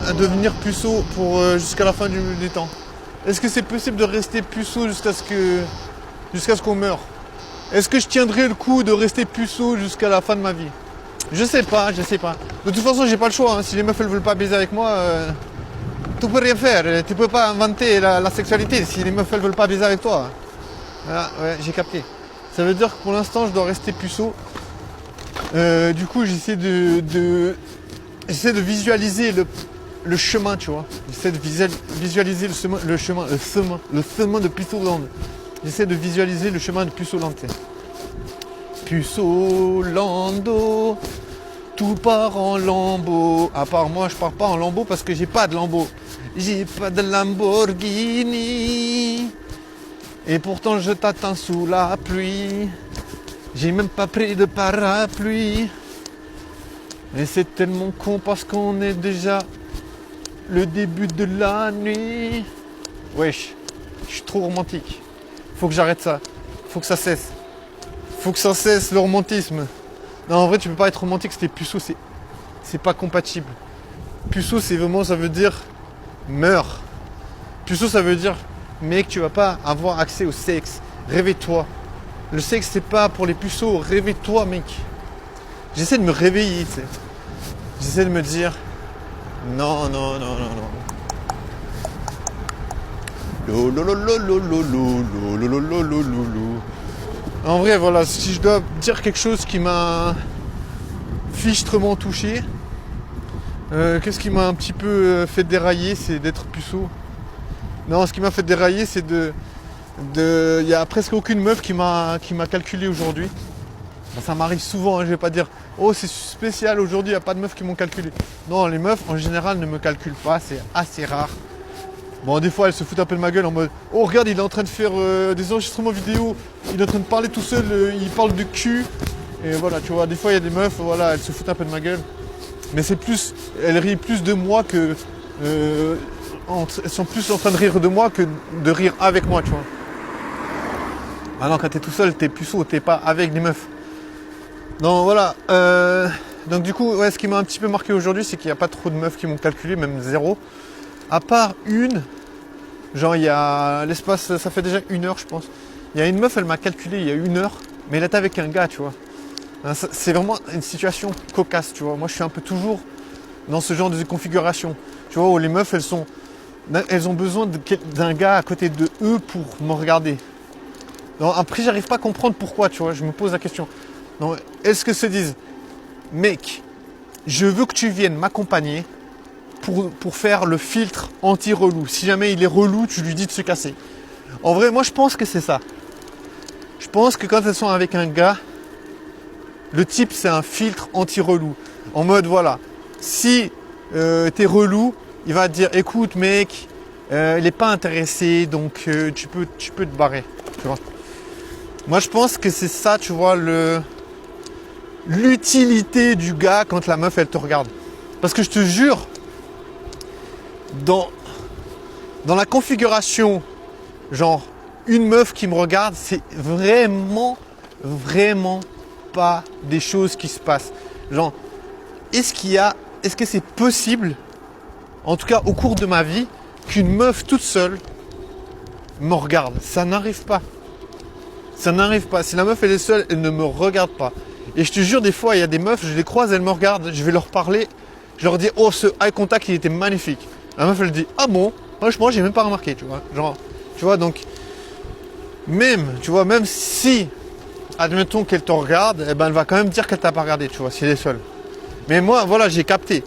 à devenir puceau pour jusqu'à la fin des temps? Est-ce que c'est possible de rester puceau jusqu'à ce qu'on meure? Est-ce que je tiendrai le coup de rester puceau jusqu'à la fin de ma vie? Je sais pas. De toute façon, j'ai pas le choix. Hein. Si les meufs elles veulent pas baiser avec moi, tu peux rien faire. Tu peux pas inventer la sexualité si les meufs elles veulent pas baiser avec toi. Voilà, ouais, j'ai capté. Ça veut dire que pour l'instant, je dois rester puceau. Du coup, j'essaie de visualiser le chemin, tu vois. J'essaie de visualiser le chemin de Puceauland. J'essaie de visualiser le chemin de Puceauland. Puceaulando, tout part en lambeaux. À part moi, je pars pas en lambeaux parce que j'ai pas de lambeaux. J'ai pas de Lamborghini. Et pourtant, je t'attends sous la pluie. J'ai même pas pris de parapluie. Et c'est tellement con parce qu'on est déjà le début de la nuit. Wesh, je suis trop romantique. Faut que j'arrête ça. Faut que ça cesse. Faut que ça cesse le romantisme. Non, en vrai, tu peux pas être romantique si t'es puceau, c'est pas compatible. Puceau, c'est vraiment, ça veut dire meurs. Puceau, ça veut dire mec, tu vas pas avoir accès au sexe. Réveille-toi. Le sexe, c'est pas pour les puceaux. Réveille-toi, mec. J'essaie de me réveiller, tu sais. J'essaie de me dire non. En vrai, voilà, si je dois dire quelque chose qui m'a fichtrement touché, qu'est-ce qui m'a un petit peu fait dérailler, c'est d'être puceau. Non, ce qui m'a fait dérailler, c'est il y a presque aucune meuf qui m'a calculé aujourd'hui. Bon, ça m'arrive souvent, hein, je vais pas dire oh c'est spécial aujourd'hui, il n'y a pas de meufs qui m'ont calculé. Non, les meufs en général ne me calculent pas, c'est assez rare. Bon, des fois elles se foutent un peu de ma gueule en mode oh regarde, il est en train de faire des enregistrements vidéo, il est en train de parler tout seul, il parle de cul. Et voilà, tu vois, des fois il y a des meufs, voilà, elles se foutent un peu de ma gueule. Mais c'est plus, elles rient plus de moi que elles sont plus en train de rire de moi que de rire avec moi, tu vois. Ah non, quand t'es tout seul, t'es puceau, t'es pas avec des meufs. Donc voilà. Donc du coup, ouais, ce qui m'a un petit peu marqué aujourd'hui, c'est qu'il n'y a pas trop de meufs qui m'ont calculé, même zéro. À part une, genre il y a l'espace, ça fait déjà 1 heure, je pense. Il y a une meuf, elle m'a calculé il y a 1 heure, mais elle était avec un gars, tu vois. C'est vraiment une situation cocasse, tu vois. Moi, je suis un peu toujours dans ce genre de configuration, tu vois, où les meufs, elles ont besoin d'un gars à côté de eux pour me regarder. Donc, après, j'arrive pas à comprendre pourquoi, tu vois. Je me pose la question. Donc, est-ce que se disent, mec, je veux que tu viennes m'accompagner pour faire le filtre anti-relou. Si jamais il est relou, tu lui dis de se casser. En vrai, moi, je pense que c'est ça. Je pense que quand elles sont avec un gars, le type, c'est un filtre anti-relou. En mode, voilà, si t'es relou, il va te dire, écoute, mec, il n'est pas intéressé, donc tu peux te barrer. Tu vois. Moi, je pense que c'est ça, tu vois, l'utilité du gars quand la meuf, elle te regarde. Parce que je te jure, dans la configuration, genre, une meuf qui me regarde, c'est vraiment pas des choses qui se passent. Genre, est-ce que c'est possible, en tout cas au cours de ma vie, qu'une meuf toute seule me regarde? Ça n'arrive pas. Ça n'arrive pas. Si la meuf elle est seule, elle ne me regarde pas. Et je te jure, des fois, il y a des meufs, je les croise, elles me regardent, je vais leur parler, je leur dis, oh, ce eye contact, il était magnifique. La meuf, elle dit, ah bon? Franchement, j'ai même pas remarqué, tu vois. Genre, tu vois, donc, même si, admettons qu'elle te regarde, eh ben, elle va quand même dire qu'elle t'a pas regardé, tu vois, si elle est seule. Mais moi, voilà, j'ai capté.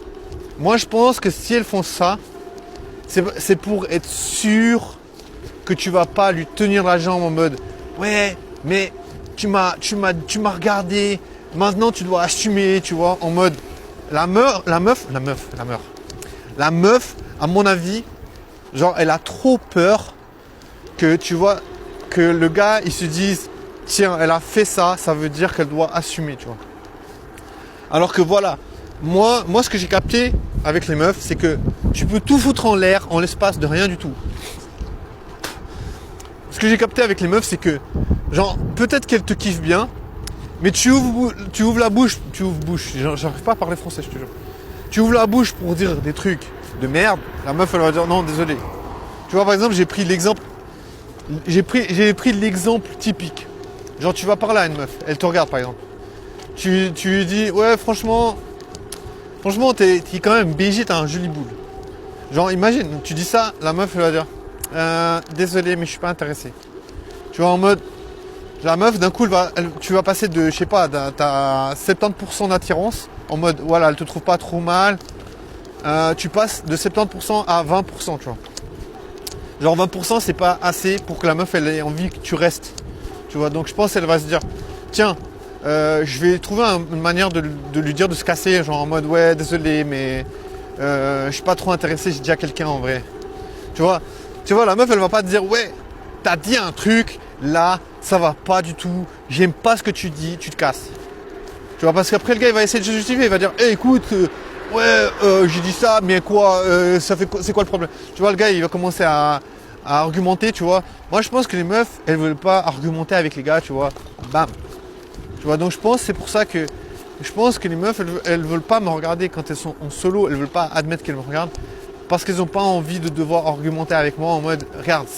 Moi, je pense que si elles font ça, c'est pour être sûr que tu vas pas lui tenir la jambe en mode, ouais, mais tu m'as regardé, maintenant tu dois assumer, tu vois, en mode, la meuf, à mon avis, genre, elle a trop peur que, tu vois, que le gars, il se dise, tiens, elle a fait ça, ça veut dire qu'elle doit assumer, tu vois. Alors que voilà, moi, ce que j'ai capté avec les meufs, c'est que tu peux tout foutre en l'air en l'espace de rien du tout. Ce que j'ai capté avec les meufs, c'est que, genre, peut-être qu'elles te kiffent bien, mais tu ouvres la bouche, j'arrive pas à parler français, je te jure. Tu ouvres la bouche pour dire des trucs de merde, la meuf elle va dire non désolé. Tu vois par exemple j'ai pris l'exemple typique. Genre tu vas parler à une meuf, elle te regarde par exemple. Tu lui dis ouais franchement t'es quand même BG, t'as un joli boule. Genre imagine, tu dis ça, la meuf elle va dire désolé mais je suis pas intéressé. Tu vois en mode la meuf d'un coup tu vas passer de je sais pas t'as 70% d'attirance en mode voilà elle te trouve pas trop mal. Tu passes de 70% à 20%, tu vois. Genre 20% c'est pas assez pour que la meuf elle ait envie que tu restes. Tu vois, donc je pense qu'elle va se dire tiens, je vais trouver une manière de lui dire de se casser, genre en mode ouais désolé mais je suis pas trop intéressé, j'ai déjà quelqu'un en vrai. Tu vois, la meuf elle va pas te dire ouais, t'as dit un truc, là ça va pas du tout, j'aime pas ce que tu dis, tu te casses. Tu vois, parce qu'après le gars il va essayer de se justifier, il va dire écoute, ouais j'ai dit ça, mais quoi, c'est quoi le problème? Tu vois le gars il va commencer à argumenter, tu vois. Moi je pense que les meufs elles veulent pas argumenter avec les gars, tu vois. Bam. Tu vois, donc je pense c'est pour ça que les meufs elles veulent pas me regarder quand elles sont en solo, elles veulent pas admettre qu'elles me regardent parce qu'elles ont pas envie de devoir argumenter avec moi en mode regarde,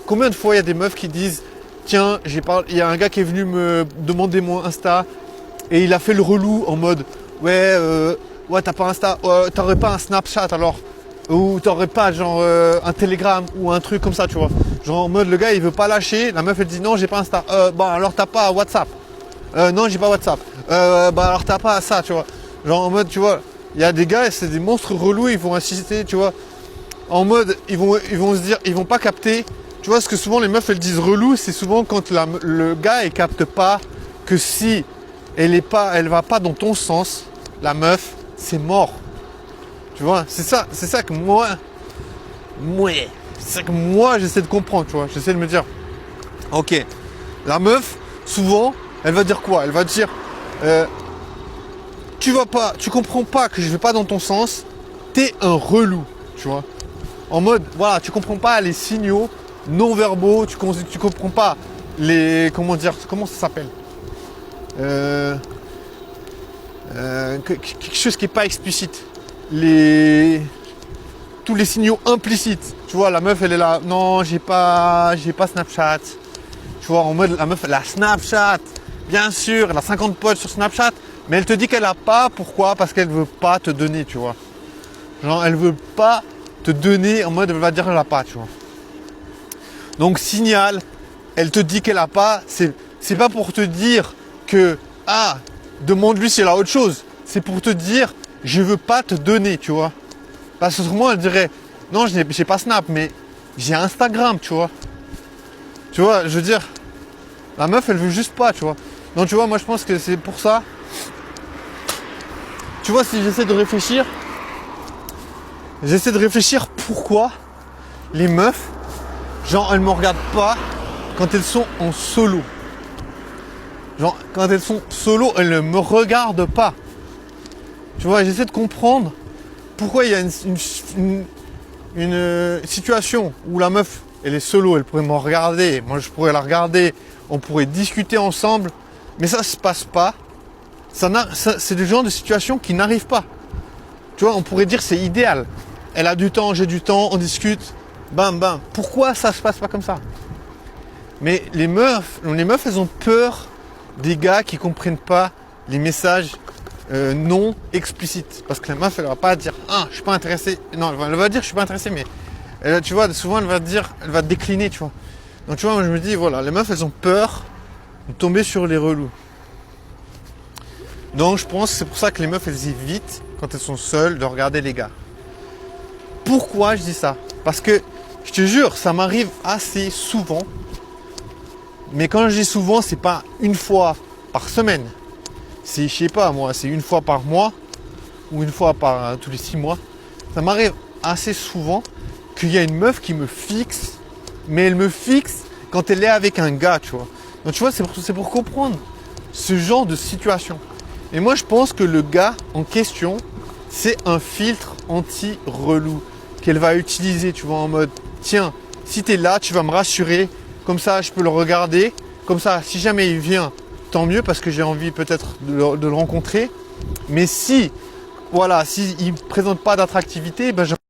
combien de fois il y a des meufs qui disent tiens, il y a un gars qui est venu me demander mon Insta et il a fait le relou en mode ouais t'as pas Insta, t'aurais pas un Snapchat alors, ou t'aurais pas genre un Telegram ou un truc comme ça, tu vois. Genre en mode le gars il veut pas lâcher, la meuf elle dit non j'ai pas Insta, bon alors t'as pas WhatsApp, non j'ai pas WhatsApp, bah alors t'as pas ça, tu vois. Genre en mode tu vois, il y a des gars c'est des monstres relous, ils vont insister, tu vois. En mode ils vont se dire, ils vont pas capter, tu vois ce que souvent les meufs elles disent relou, c'est souvent quand le gars il capte pas que si elle va pas dans ton sens, la meuf c'est mort. Tu vois, c'est ça que moi j'essaie de comprendre, tu vois. J'essaie de me dire, ok, la meuf, souvent, elle va dire quoi? Elle va dire, tu comprends pas que je vais pas dans ton sens, t'es un relou, tu vois. En mode, voilà, tu comprends pas les signaux non verbaux, tu comprends pas comment ça s'appelle? Quelque chose qui est pas explicite. Tous les signaux implicites. Tu vois, la meuf elle est là, non j'ai pas Snapchat. Tu vois, en mode la meuf elle a Snapchat. Bien sûr, elle a 50 potes sur Snapchat, mais elle te dit qu'elle a pas, pourquoi? Parce qu'elle veut pas te donner, tu vois. Genre elle veut pas te donner, en mode elle va dire qu'elle a pas, tu vois. Donc signal, elle te dit qu'elle a pas, c'est pas pour te dire que demande-lui si elle a autre chose. C'est pour te dire je veux pas te donner, tu vois. Parce que autrement elle dirait non j'ai pas Snap mais j'ai Instagram, tu vois. Tu vois, je veux dire, la meuf elle veut juste pas, tu vois. Donc tu vois, moi je pense que c'est pour ça. Tu vois, si j'essaie de réfléchir pourquoi les meufs, genre elles me regardent pas quand elles sont en solo. Genre quand elles sont solo, elles ne me regardent pas. Tu vois, j'essaie de comprendre pourquoi il y a une situation où la meuf, elle est solo, elle pourrait me regarder, moi je pourrais la regarder, on pourrait discuter ensemble, mais ça se passe pas. C'est le genre de situation qui n'arrive pas. Tu vois, on pourrait dire c'est idéal. Elle a du temps, j'ai du temps, on discute, bam bam. Pourquoi ça se passe pas comme ça? Mais les meufs, elles ont peur des gars qui comprennent pas les messages non explicites. Parce que la meuf, elle va pas dire je suis pas intéressé. Non, elle va dire je suis pas intéressé, mais tu vois, souvent elle va décliner, tu vois. Donc tu vois, moi je me dis voilà, les meufs, elles ont peur de tomber sur les relous. Donc je pense que c'est pour ça que les meufs, elles évitent quand elles sont seules de regarder les gars. Pourquoi je dis ça? Parce que je te jure, ça m'arrive assez souvent. Mais quand je dis souvent, c'est pas une fois par semaine. C'est, je sais pas moi, c'est une fois par mois ou une fois par tous les 6 mois. Ça m'arrive assez souvent qu'il y a une meuf qui me fixe, mais elle me fixe quand elle est avec un gars, tu vois. Donc tu vois, c'est pour comprendre ce genre de situation. Et moi, je pense que le gars en question, c'est un filtre anti-relou qu'elle va utiliser, tu vois, en mode tiens, si tu es là, tu vas me rassurer. Comme ça, je peux le regarder. Comme ça, si jamais il vient, tant mieux parce que j'ai envie peut-être de le rencontrer. Mais si voilà, s'il ne présente pas d'attractivité, ben, je